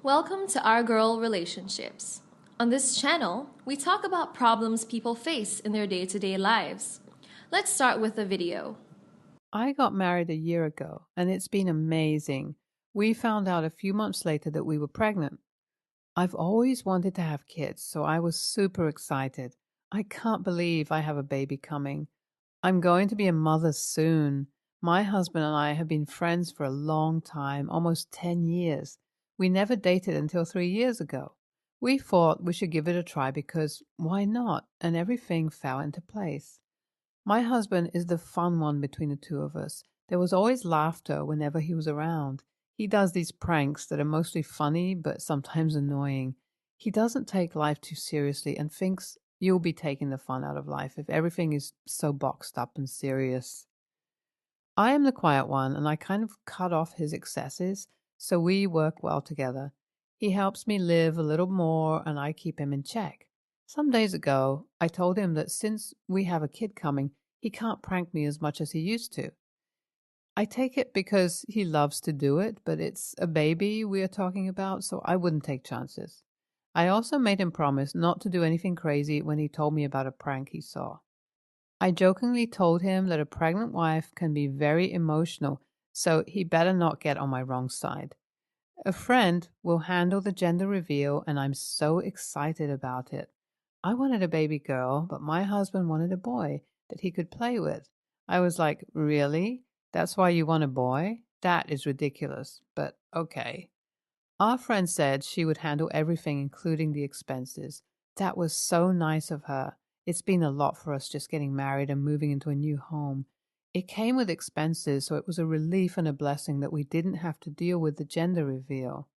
Welcome to Our Girl Relationships. On this channel, we talk about problems people face in their day-to-day lives. Let's start with a video. I got married a year ago, and it's been amazing. We found out a few months later that we were pregnant. I've always wanted to have kids, so I was super excited. I can't believe I have a baby coming. I'm going to be a mother soon. My husband and I have been friends for a long time, almost 10 years. We never dated until 3 years ago. We thought we should give it a try because why not? And everything fell into place. My husband is the fun one between the two of us. There was always laughter whenever he was around. He does these pranks that are mostly funny but sometimes annoying. He doesn't take life too seriously and thinks you'll be taking the fun out of life if everything is so boxed up and serious. I am the quiet one and I kind of cut off his excesses, so we work well together. He helps me live a little more and I keep him in check. Some days ago, I told him that since we have a kid coming, he can't prank me as much as he used to. I take it because he loves to do it, but it's a baby we are talking about, so I wouldn't take chances. I also made him promise not to do anything crazy when he told me about a prank he saw. I jokingly told him that a pregnant wife can be very emotional, so he better not get on my wrong side. A friend will handle the gender reveal, and I'm so excited about it. I wanted a baby girl, but my husband wanted a boy that he could play with. I was like, really? That's why you want a boy? That is ridiculous, but okay. Our friend said she would handle everything, including the expenses. That was so nice of her. It's been a lot for us just getting married and moving into a new home. It came with expenses, so it was a relief and a blessing that we didn't have to deal with the gender reveal.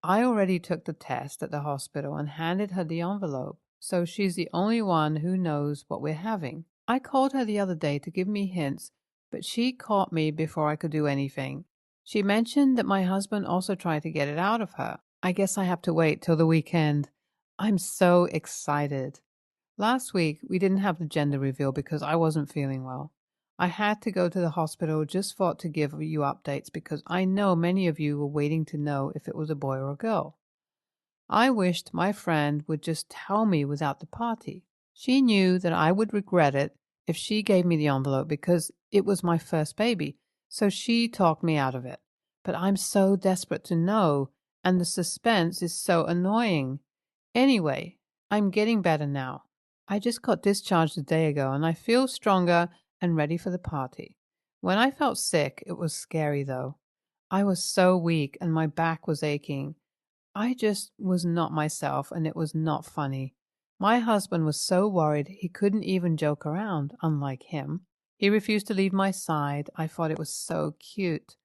I already took the test at the hospital and handed her the envelope, so she's the only one who knows what we're having. I called her the other day to give me hints, but she caught me before I could do anything. She mentioned that my husband also tried to get it out of her. I guess I have to wait till the weekend. I'm so excited. Last week, we didn't have the gender reveal because I wasn't feeling well. I had to go to the hospital, just thought to give you updates because I know many of you were waiting to know if it was a boy or a girl. I wished my friend would just tell me without the party. She knew that I would regret it if she gave me the envelope because it was my first baby, so she talked me out of it. But I'm so desperate to know, and the suspense is so annoying. Anyway, I'm getting better now. I just got discharged a day ago and I feel stronger and ready for the party. When I felt sick, it was scary though. I was so weak and my back was aching. I just was not myself and it was not funny. My husband was so worried he couldn't even joke around, unlike him. He refused to leave my side. I thought it was so cute.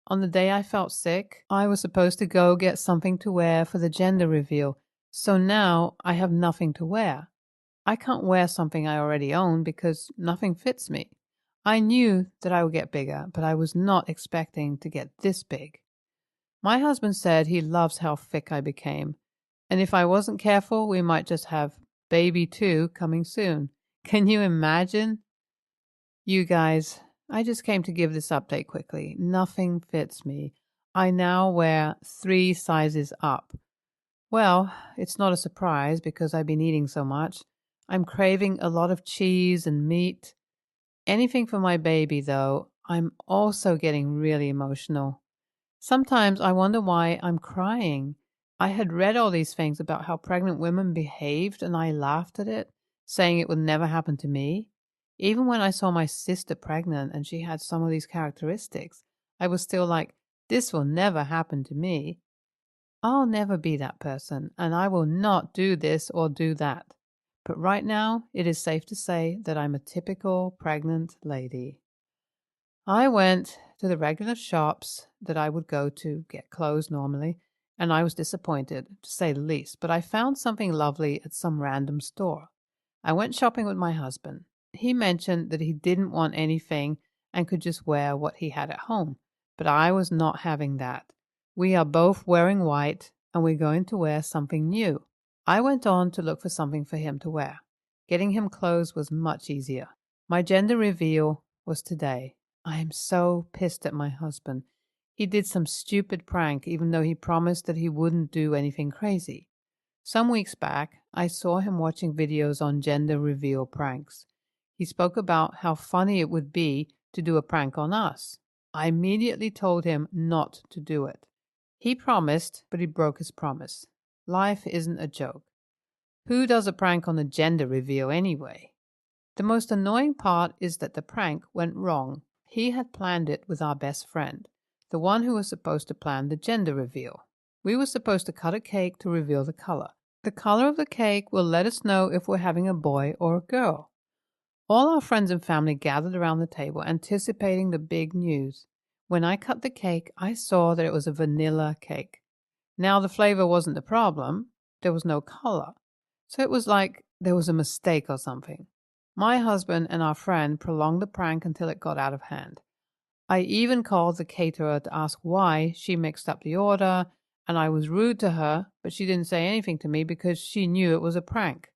On the day I felt sick, I was supposed to go get something to wear for the gender reveal, so now I have nothing to wear. I can't wear something I already own because nothing fits me. I knew that I would get bigger, but I was not expecting to get this big. My husband said he loves how thick I became, and if I wasn't careful, we might just have baby 2 coming soon. Can you imagine? You guys, I just came to give this update quickly. Nothing fits me. I now wear 3 sizes up. Well, it's not a surprise because I've been eating so much. I'm craving a lot of cheese and meat. Anything for my baby, though. I'm also getting really emotional. Sometimes I wonder why I'm crying. I had read all these things about how pregnant women behaved and I laughed at it, saying it would never happen to me. Even when I saw my sister pregnant and she had some of these characteristics, I was still like, this will never happen to me. I'll never be that person, and I will not do this or do that. But right now, it is safe to say that I'm a typical pregnant lady. I went to the regular shops that I would go to get clothes normally, and I was disappointed, to say the least, but I found something lovely at some random store. I went shopping with my husband. He mentioned that he didn't want anything and could just wear what he had at home, but I was not having that. We are both wearing white, and we're going to wear something new. I went on to look for something for him to wear. Getting him clothes was much easier. My gender reveal was today. I am so pissed at my husband. He did some stupid prank even though he promised that he wouldn't do anything crazy. Some weeks back, I saw him watching videos on gender reveal pranks. He spoke about how funny it would be to do a prank on us. I immediately told him not to do it. He promised, but he broke his promise. Life isn't a joke. Who does a prank on a gender reveal anyway? The most annoying part is that the prank went wrong. He had planned it with our best friend, the one who was supposed to plan the gender reveal. We were supposed to cut a cake to reveal the color. The color of the cake will let us know if we're having a boy or a girl. All our friends and family gathered around the table, anticipating the big news. When I cut the cake, I saw that it was a vanilla cake. Now, the flavor wasn't the problem. There was no color. So it was like there was a mistake or something. My husband and our friend prolonged the prank until it got out of hand. I even called the caterer to ask why she mixed up the order, and I was rude to her, but she didn't say anything to me because she knew it was a prank.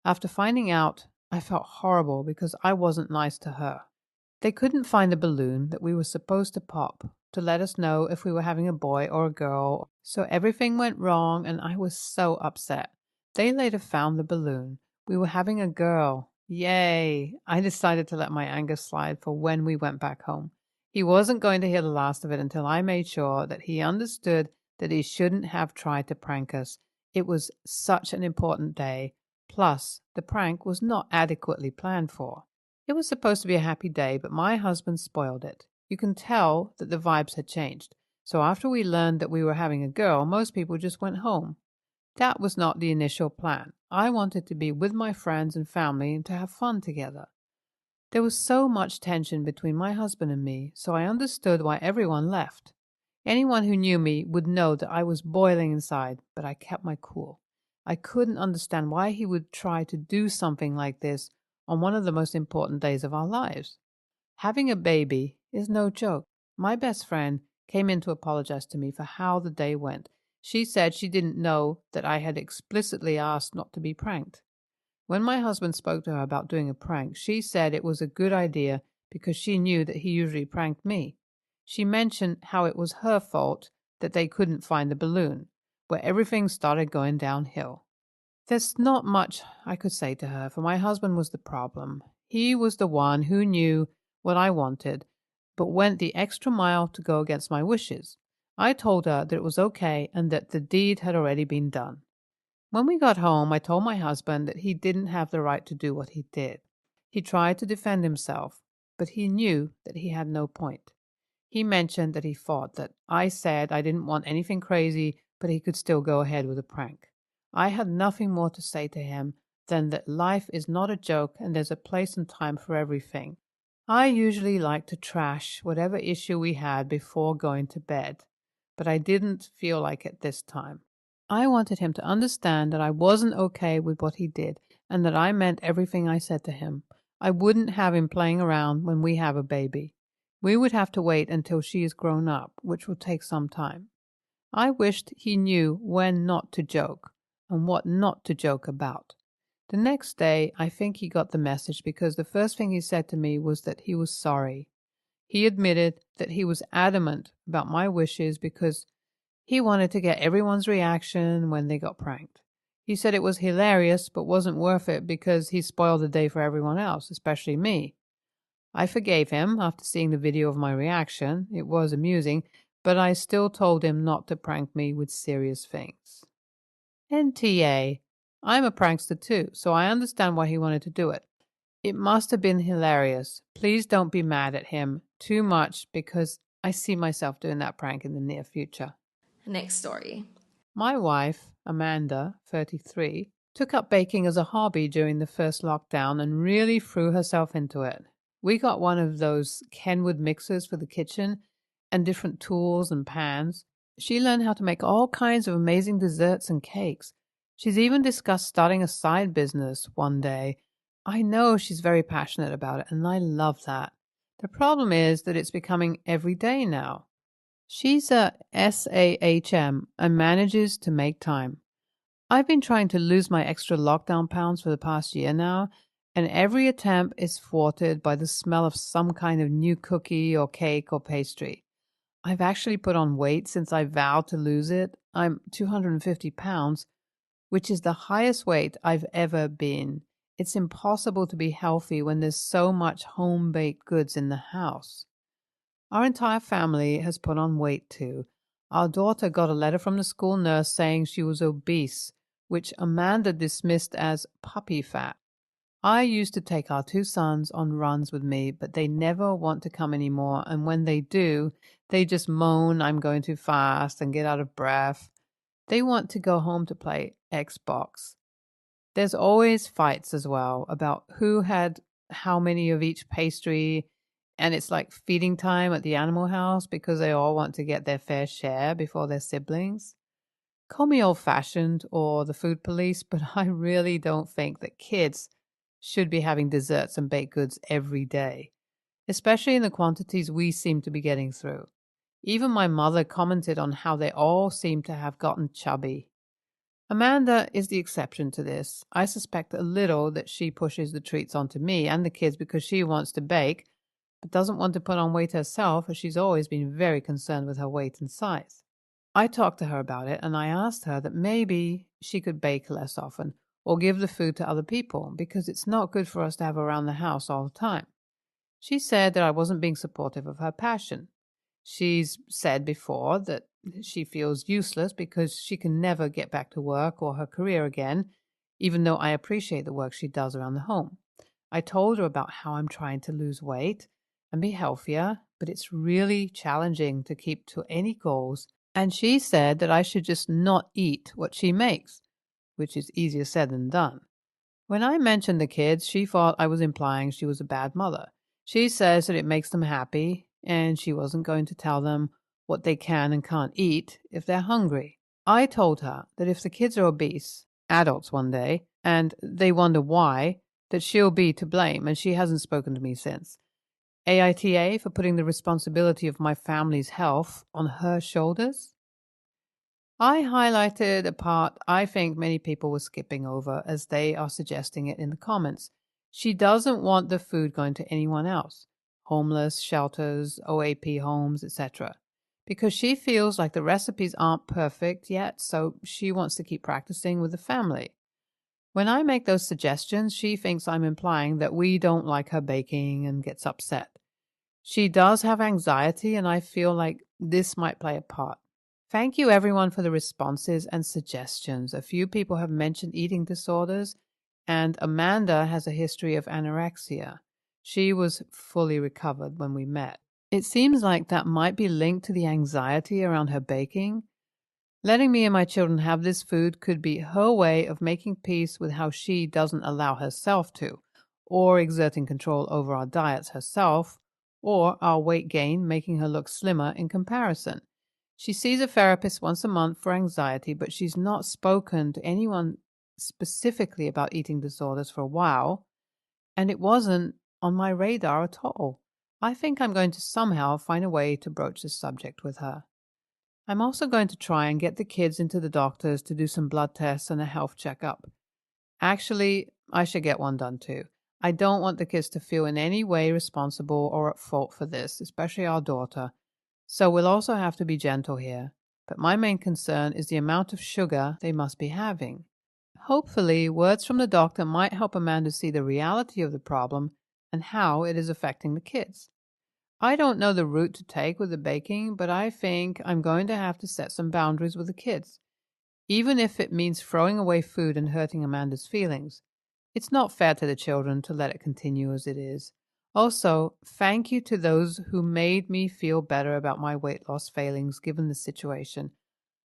After finding out, I felt horrible because I wasn't nice to her. They couldn't find the balloon that we were supposed to pop to let us know if we were having a boy or a girl, so everything went wrong and I was so upset. They later found the balloon. We were having a girl. Yay! I decided to let my anger slide for when we went back home. He wasn't going to hear the last of it until I made sure that he understood that he shouldn't have tried to prank us. It was such an important day. Plus, the prank was not adequately planned for. It was supposed to be a happy day, but my husband spoiled it. You can tell that the vibes had changed. So after we learned that we were having a girl, most people just went home. That was not the initial plan. I wanted to be with my friends and family and to have fun together. There was so much tension between my husband and me, so I understood why everyone left. Anyone who knew me would know that I was boiling inside, but I kept my cool. I couldn't understand why he would try to do something like this on one of the most important days of our lives. Having a baby is no joke. My best friend came in to apologize to me for how the day went. She said she didn't know that I had explicitly asked not to be pranked. When my husband spoke to her about doing a prank, she said it was a good idea because she knew that he usually pranked me. She mentioned how it was her fault that they couldn't find the balloon, where everything started going downhill. There's not much I could say to her, for my husband was the problem. He was the one who knew what I wanted, but went the extra mile to go against my wishes. I told her that it was okay and that the deed had already been done. When we got home, I told my husband that he didn't have the right to do what he did. He tried to defend himself, but he knew that he had no point. He mentioned that he thought that I said I didn't want anything crazy, but he could still go ahead with a prank. I had nothing more to say to him than that life is not a joke and there's a place and time for everything. I usually like to trash whatever issue we had before going to bed, but I didn't feel like it this time. I wanted him to understand that I wasn't okay with what he did and that I meant everything I said to him. I wouldn't have him playing around when we have a baby. We would have to wait until she is grown up, which will take some time. I wished he knew when not to joke and what not to joke about. The next day, I think he got the message because the first thing he said to me was that he was sorry. He admitted that he was adamant about my wishes because he wanted to get everyone's reaction when they got pranked. He said it was hilarious but wasn't worth it because he spoiled the day for everyone else, especially me. I forgave him after seeing the video of my reaction. It was amusing, but I still told him not to prank me with serious things. NTA. I'm a prankster too, so I understand why he wanted to do it. It must have been hilarious. Please don't be mad at him too much because I see myself doing that prank in the near future. Next story. My wife, Amanda, 33, took up baking as a hobby during the first lockdown and really threw herself into it. We got one of those Kenwood mixers for the kitchen and different tools and pans. She learned how to make all kinds of amazing desserts and cakes. She's even discussed starting a side business one day. I know she's very passionate about it, and I love that. The problem is that it's becoming every day now. She's a SAHM and manages to make time. I've been trying to lose my extra lockdown pounds for the past year now, and every attempt is thwarted by the smell of some kind of new cookie or cake or pastry. I've actually put on weight since I vowed to lose it. I'm 250 pounds, which is the highest weight I've ever been. It's impossible to be healthy when there's so much home-baked goods in the house. Our entire family has put on weight too. Our daughter got a letter from the school nurse saying she was obese, which Amanda dismissed as puppy fat. I used to take our two sons on runs with me, but they never want to come anymore, and when they do, they just moan I'm going too fast and get out of breath. They want to go home to play Xbox. There's always fights as well about who had how many of each pastry, and it's like feeding time at the animal house because they all want to get their fair share before their siblings. Call me old-fashioned or the food police, but I really don't think that kids should be having desserts and baked goods every day, especially in the quantities we seem to be getting through. Even my mother commented on how they all seem to have gotten chubby. Amanda is the exception to this. I suspect a little that she pushes the treats onto me and the kids because she wants to bake, but doesn't want to put on weight herself, as she's always been very concerned with her weight and size. I talked to her about it, and I asked her that maybe she could bake less often or give the food to other people because it's not good for us to have around the house all the time. She said that I wasn't being supportive of her passion. She's said before that she feels useless because she can never get back to work or her career again, even though I appreciate the work she does around the home. I told her about how I'm trying to lose weight and be healthier, but it's really challenging to keep to any goals, and she said that I should just not eat what she makes, which is easier said than done. When I mentioned the kids, she thought I was implying she was a bad mother. She says that it makes them happy, and she wasn't going to tell them what they can and can't eat if they're hungry. I told her that if the kids are obese, adults one day, and they wonder why, that she'll be to blame, and she hasn't spoken to me since. AITA for putting the responsibility of my family's health on her shoulders? I highlighted a part I think many people were skipping over as they are suggesting it in the comments. She doesn't want the food going to anyone else, homeless, shelters, OAP homes, etc., because she feels like the recipes aren't perfect yet, so she wants to keep practicing with the family. When I make those suggestions, she thinks I'm implying that we don't like her baking and gets upset. She does have anxiety, and I feel like this might play a part. Thank you everyone for the responses and suggestions. A few people have mentioned eating disorders, and Amanda has a history of anorexia. She was fully recovered when we met. It seems like that might be linked to the anxiety around her baking. Letting me and my children have this food could be her way of making peace with how she doesn't allow herself to, or exerting control over our diets herself, or our weight gain making her look slimmer in comparison. She sees a therapist once a month for anxiety, but she's not spoken to anyone specifically about eating disorders for a while, and it wasn't on my radar at all. I think I'm going to somehow find a way to broach this subject with her. I'm also going to try and get the kids into the doctors to do some blood tests and a health checkup. Actually, I should get one done too. I don't want the kids to feel in any way responsible or at fault for this, especially our daughter. So we'll also have to be gentle here. But my main concern is the amount of sugar they must be having. Hopefully, words from the doctor might help Amanda see the reality of the problem and how it is affecting the kids. I don't know the route to take with the baking, but I think I'm going to have to set some boundaries with the kids, even if it means throwing away food and hurting Amanda's feelings. It's not fair to the children to let it continue as it is. Also, thank you to those who made me feel better about my weight loss failings given the situation.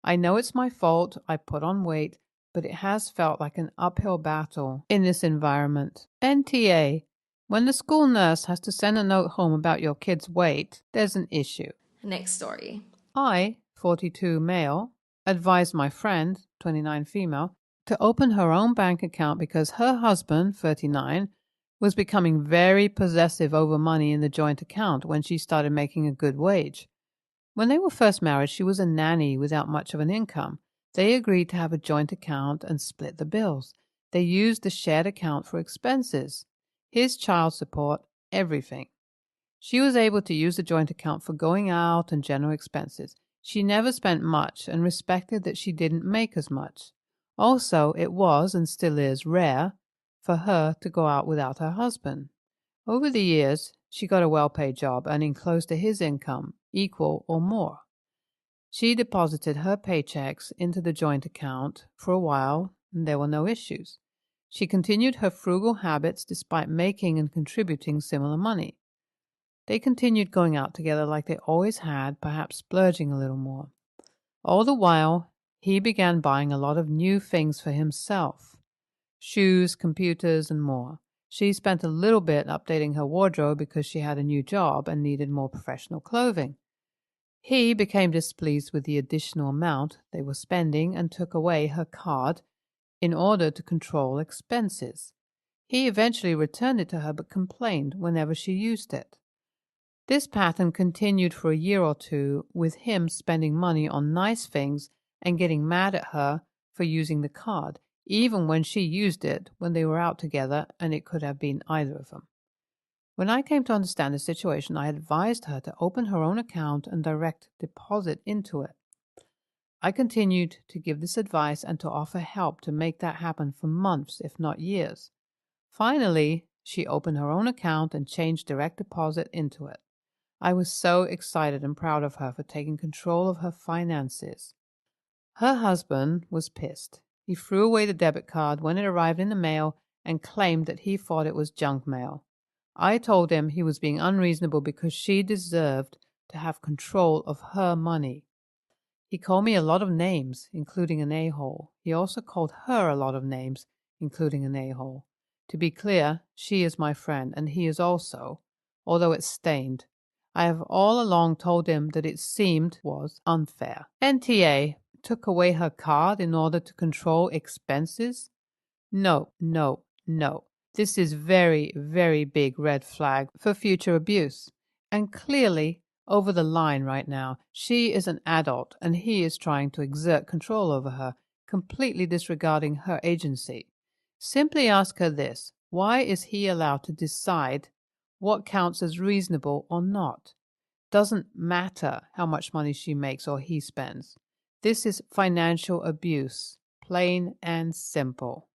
I know it's my fault, I put on weight, but it has felt like an uphill battle in this environment. NTA. When the school nurse has to send a note home about your kid's weight, there's an issue. Next story. I, 42 male, advised my friend, 29 female, to open her own bank account because her husband, 39, was becoming very possessive over money in the joint account when she started making a good wage. When they were first married, she was a nanny without much of an income. They agreed to have a joint account and split the bills. They used the shared account for expenses. his child support, everything. She was able to use the joint account for going out and general expenses. She never spent much and respected that she didn't make as much. Also, it was, and still is, rare for her to go out without her husband. Over the years, she got a well-paid job earning close to his income, equal or more. She deposited her paychecks into the joint account for a while, and there were no issues. She continued her frugal habits despite making and contributing similar money. They continued going out together like they always had, perhaps splurging a little more. All the while, he began buying a lot of new things for himself: shoes, computers, and more. She spent a little bit updating her wardrobe because she had a new job and needed more professional clothing. He became displeased with the additional amount they were spending and took away her card in order to control expenses. He eventually returned it to her but complained whenever she used it. This pattern continued for a year or two, with him spending money on nice things and getting mad at her for using the card, even when she used it when they were out together and it could have been either of them. When I came to understand the situation, I advised her to open her own account and direct deposit into it. I continued to give this advice and to offer help to make that happen for months, if not years. Finally, she opened her own account and changed direct deposit into it. I was so excited and proud of her for taking control of her finances. Her husband was pissed. He threw away the debit card when it arrived in the mail and claimed that he thought it was junk mail. I told him he was being unreasonable because she deserved to have control of her money. He called me a lot of names, including an a-hole. He also called her a lot of names, including an a-hole. To be clear, she is my friend, and he is also, although it's stained. I have all along told him that it seemed was unfair. NTA took away her card in order to control expenses? No, no, no. This is very, very big red flag for future abuse. And clearly over the line right now. She is an adult and he is trying to exert control over her, completely disregarding her agency. Simply ask her this: why is he allowed to decide what counts as reasonable or not? Doesn't matter how much money she makes or he spends. This is financial abuse, plain and simple.